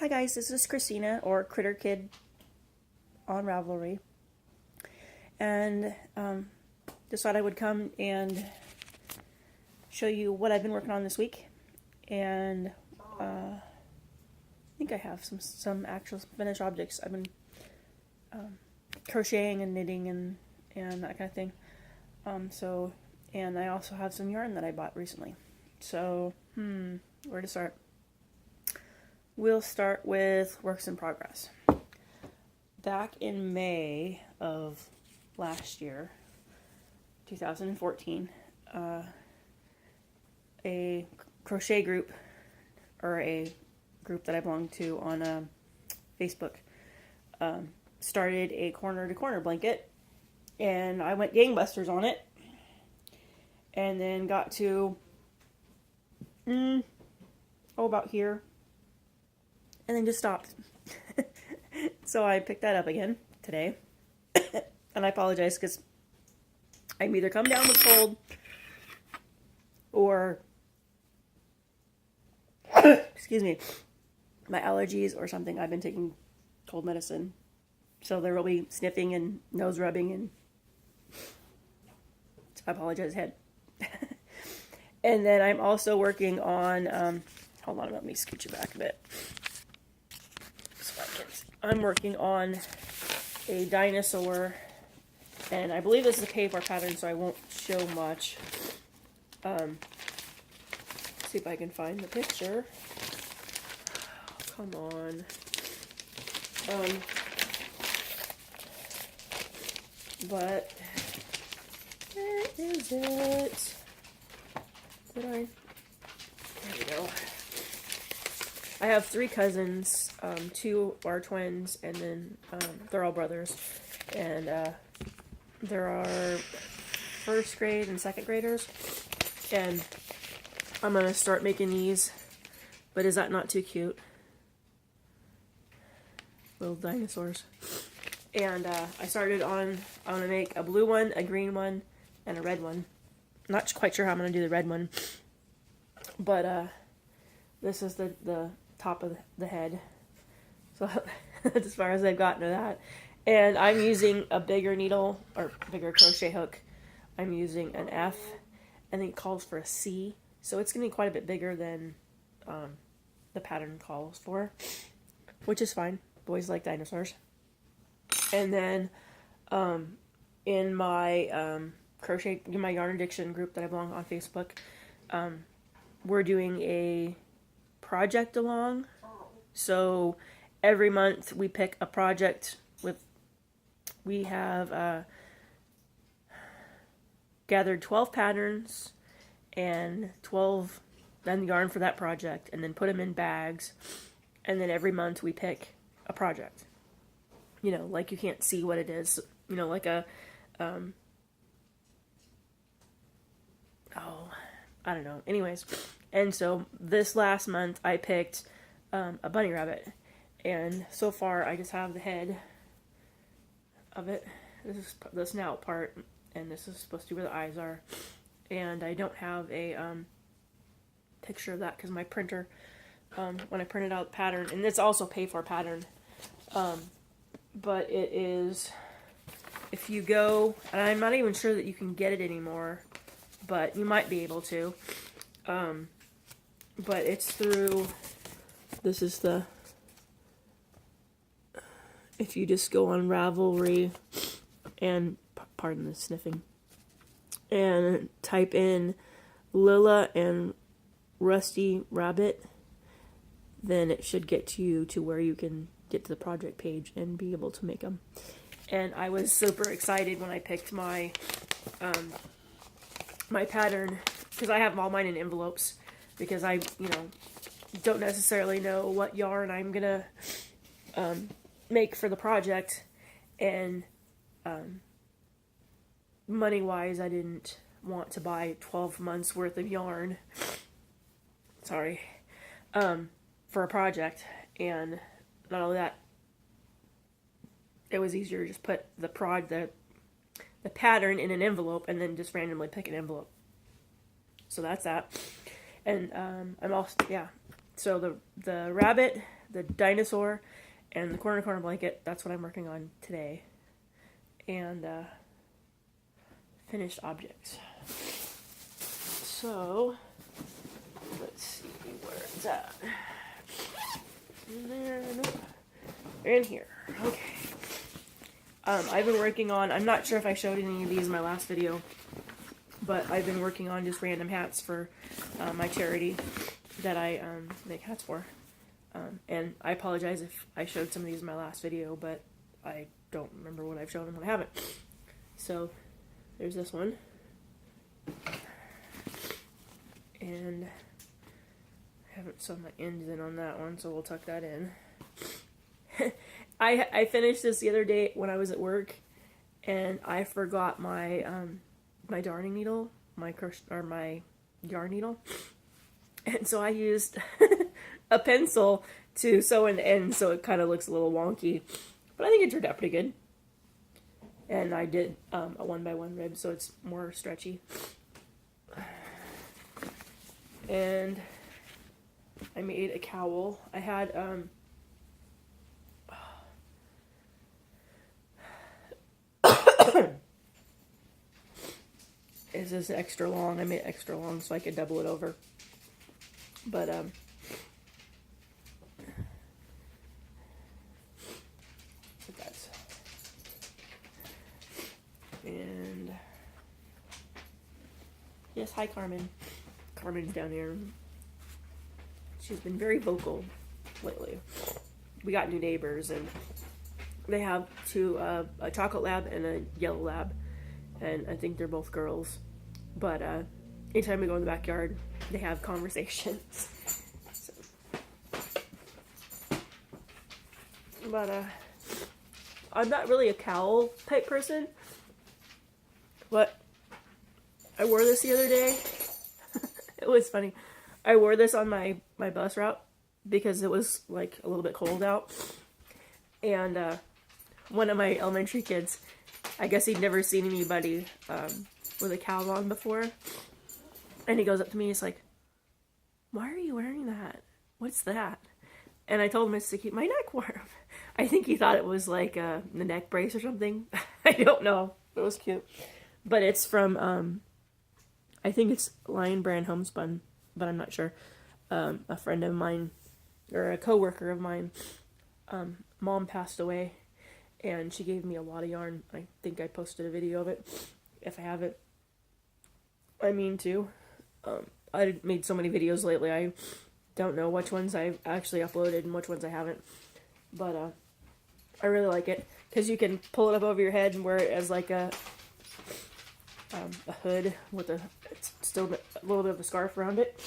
Hi guys, this is Christina, or Critter Kid on Ravelry, and just thought I would come and show you what I've been working on this week. And I think I have some actual finished objects. I've been crocheting and knitting and that kind of thing. And I also have some yarn that I bought recently. So, where to start? We'll start with works in progress. Back in May of last year, 2014, a crochet group, or a group that I belong to on Facebook, started a corner-to-corner blanket, and I went gangbusters on it, and then got to, about here, and then just stopped. So I picked that up again today. And I apologize because I'm either come down with cold or excuse me, my allergies or something. I've been taking cold medicine. So there will be sniffing and nose rubbing, and I apologize ahead. And then I'm also working on hold on, let me scooch it back a bit. I'm working on a dinosaur, and I believe this is a paper pattern, so I won't show much. See if I can find the picture. Oh, come on. But where is it? There we go. I have 3 cousins, 2 are twins, and then they're all brothers, and there are first grade and second graders, and I'm gonna start making these. But is that not too cute? Little dinosaurs. And I started on, I'm gonna make a blue one, a green one, and a red one. Not quite sure how I'm gonna do the red one, but this is the top of the head. So that's as far as I've gotten to that. And I'm using a bigger needle, or bigger crochet hook. I'm using an F, and it calls for a C. So it's going to be quite a bit bigger than the pattern calls for, which is fine. Boys like dinosaurs. And then in my in my yarn addiction group that I belong on Facebook, we're doing a project along. So every month we pick a project we have gathered 12 patterns and 12 then yarn for that project, and then put them in bags, and then every month we pick a project. You know, like you can't see what it is. You know, like a I don't know. Anyways, and so this last month I picked a bunny rabbit, and so far I just have the head of it. This is the snout part, and this is supposed to be where the eyes are. And I don't have a picture of that because my printer, when I printed out the pattern, and it's also pay for pattern, but it is, if you go, and I'm not even sure that you can get it anymore, but you might be able to. But it's through, this is the, if you just go on Ravelry and, pardon the sniffing, and type in Lilla and Rusty Rabbit, then it should get you to where you can get to the project page and be able to make them. And I was super excited when I picked my my pattern, because I have all mine in envelopes, because I, don't necessarily know what yarn I'm gonna make for the project, and money-wise, I didn't want to buy 12 months worth of yarn, sorry, for a project. And not only that, it was easier to just put the pattern in an envelope and then just randomly pick an envelope. So that's that. And I'm also, So the rabbit, the dinosaur, and the corner blanket, that's what I'm working on today. And finished objects. So, let's see where it's at. In there, nope. In here. Okay. I've been working on, I'm not sure if I showed any of these in my last video, but I've been working on just random hats for my charity that I make hats for. And I apologize if I showed some of these in my last video, but I don't remember what I've shown and what I haven't. So, there's this one. And I haven't sewn my ends in on that one, so we'll tuck that in. I finished this the other day when I was at work, and I forgot my my darning needle, my yarn needle, and so I used a pencil to sew an end, so it kind of looks a little wonky, but I think it turned out pretty good. And I did a 1x1 rib, so it's more stretchy. And I made a cowl. I had is this extra long? I made it extra long so I could double it over. But that's, and yes, hi Carmen. Carmen's down here. She's been very vocal lately. We got new neighbors, and they have two, a chocolate lab and a yellow lab, and I think they're both girls. But anytime we go in the backyard, they have conversations. So. But I'm not really a cowl type person, but I wore this the other day. It was funny. I wore this on my bus route because it was like a little bit cold out. And one of my elementary kids, I guess he'd never seen anybody with a cowl on before. And he goes up to me, he's like, "Why are you wearing that? What's that?" And I told him it's to keep my neck warm. I think he thought it was like the neck brace or something. I don't know. It was cute. But it's from, I think it's Lion Brand Homespun, but I'm not sure. A friend of mine, or a coworker of mine, mom passed away, and she gave me a lot of yarn. I think I posted a video of it. If I haven't, I mean to. I made so many videos lately, I don't know which ones I've actually uploaded and which ones I haven't. But I really like it, because you can pull it up over your head and wear it as like a hood with it's still a little bit of a scarf around it.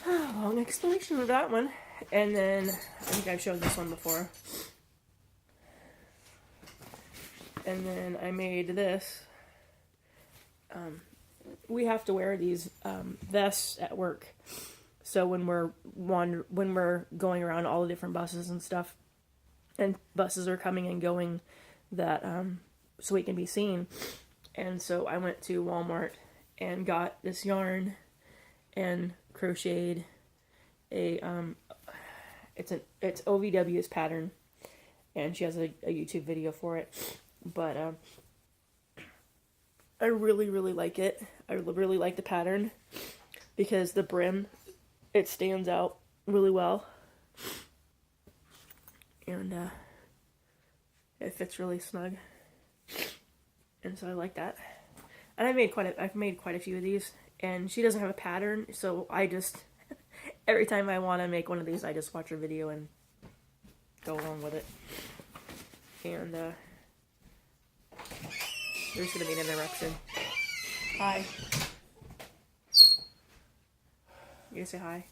Long explanation of that one. And then, I think I've shown this one before. And then I made this. We have to wear these vests at work. So when we're going around all the different buses and stuff, and buses are coming and going, that so we can be seen. And so I went to Walmart and got this yarn and crocheted a it's OVW's pattern, and she has a YouTube video for it. But I really like it. I really like the pattern because the brim, it stands out really well, and it fits really snug, and so I like that. And I've made quite a few of these, and she doesn't have a pattern, so I just every time I want to make one of these, I just watch her video and go along with it. And there's gonna be an interruption. Hi. You gonna say hi?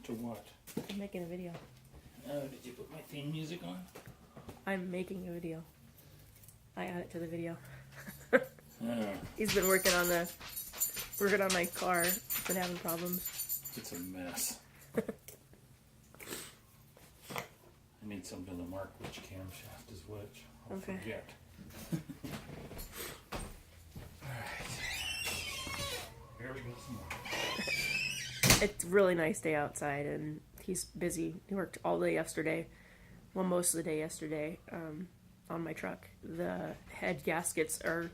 To what? I'm making a video. Oh, did you put my theme music on? I'm making a video. I add it to the video. Oh. He's been working on my car. It's been having problems. It's a mess. I need something to mark which camshaft is which. I'll forget. Alright. Here we go some more. it's a really nice day outside, and he's busy. He worked all day yesterday. Well, most of the day yesterday on my truck. The head gaskets are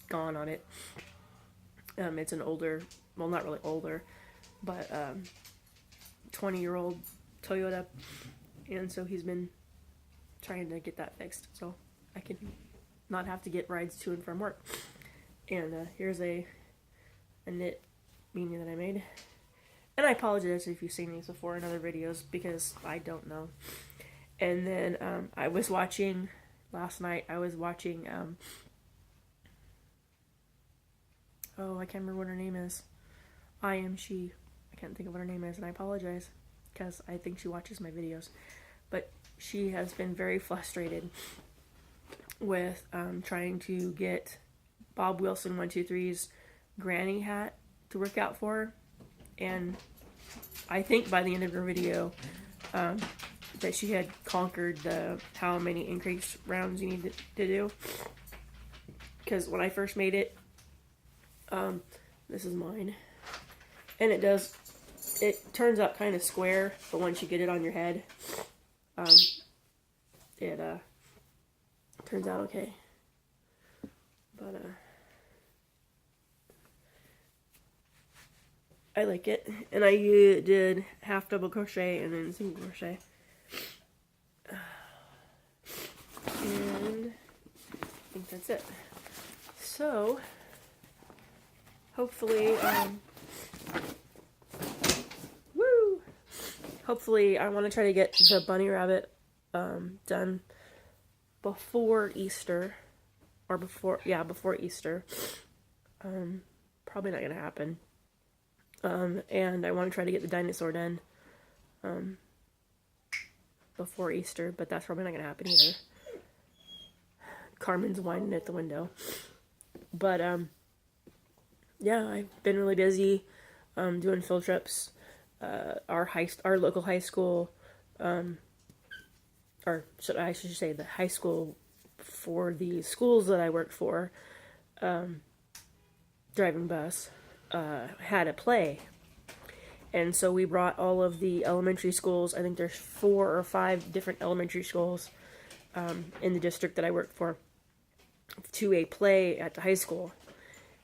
gone on it. It's an older, well, not really older, but 20-year-old Toyota, and so he's been trying to get that fixed so I can not have to get rides to and from work. And here's a knit beanie that I made. And I apologize if you've seen these before in other videos because I don't know. And then I was watching, last night, I was watching, oh, I can't remember what her name is. I can't think of what her name is, and I apologize because I think she watches my videos. But she has been very frustrated with trying to get Bob Wilson 123's granny hat to work out for her. And I think by the end of her video that she had conquered the how many increase rounds you need to do. Because when I first made it, this is mine, and it turns out kind of square, but once you get it on your head, it turns out okay. But I like it, and I did half double crochet and then single crochet, and I think that's it. So hopefully, hopefully I want to try to get the bunny rabbit done before Easter, or before Easter. Probably not gonna happen. And I want to try to get the dinosaur done before Easter, but that's probably not gonna happen either. Carmen's whining at the window. But yeah, I've been really busy doing field trips. Our local high school, or I should say the high school for the schools that I worked for, driving bus, had a play. And so we brought all of the elementary schools, I think there's 4 or 5 different elementary schools in the district that I worked for, to a play at the high school.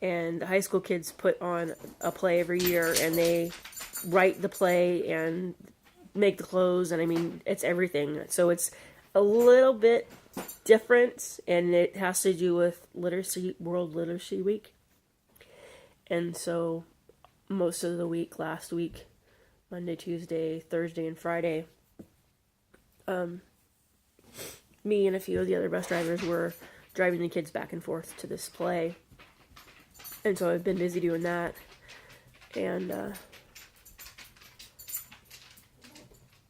And the high school kids put on a play every year, and they write the play and make the clothes, and I mean, it's everything. So it's a little bit different, and it has to do with World Literacy Week. And so most of the week, last week, Monday, Tuesday, Thursday, and Friday, me and a few of the other bus drivers were driving the kids back and forth to this play. And so I've been busy doing that, and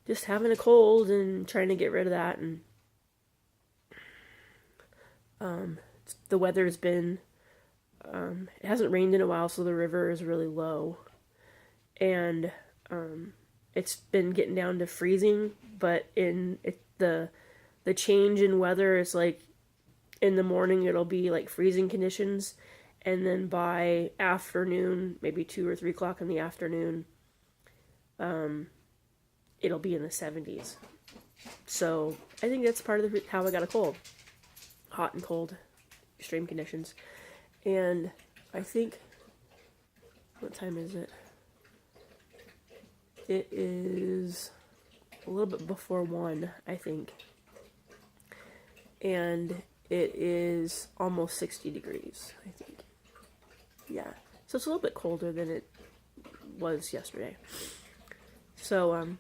just having a cold and trying to get rid of that. And the weather's been, it hasn't rained in a while, so the river is really low, and it's been getting down to freezing. But the change in weather is like, in the morning it'll be like freezing conditions, and then by afternoon, maybe 2 or 3 o'clock in the afternoon, it'll be in the 70s. So I think that's part of how I got a cold. Hot and cold, extreme conditions. And I think, what time is it? It is a little bit before 1, I think. And it is almost 60 degrees, I think. Yeah, so it's a little bit colder than it was yesterday. So,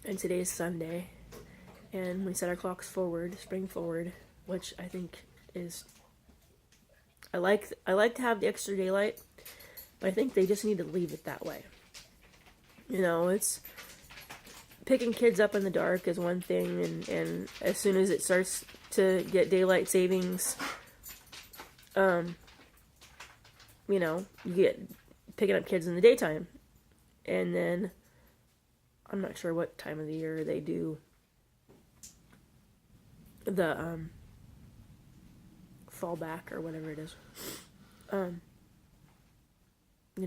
and today's Sunday, and we set our clocks forward, spring forward, which I think is, I like to have the extra daylight, but I think they just need to leave it that way. You know, it's, picking kids up in the dark is one thing, and as soon as it starts to get daylight savings, you know, you get picking up kids in the daytime. And then I'm not sure what time of the year they do the fallback or whatever it is. You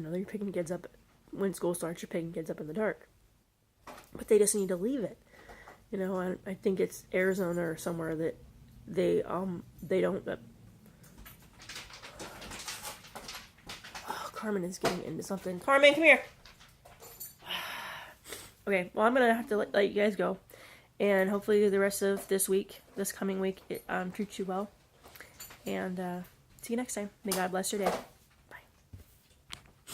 know, they're picking kids up when school starts, you're picking kids up in the dark. But they just need to leave it. You know, I think it's Arizona or somewhere that they don't. Oh, Carmen is getting into something. Carmen, come here. Okay, well, I'm gonna have to let you guys go, and hopefully the rest of this coming week, it treats you well. And see you next time. May God bless your day.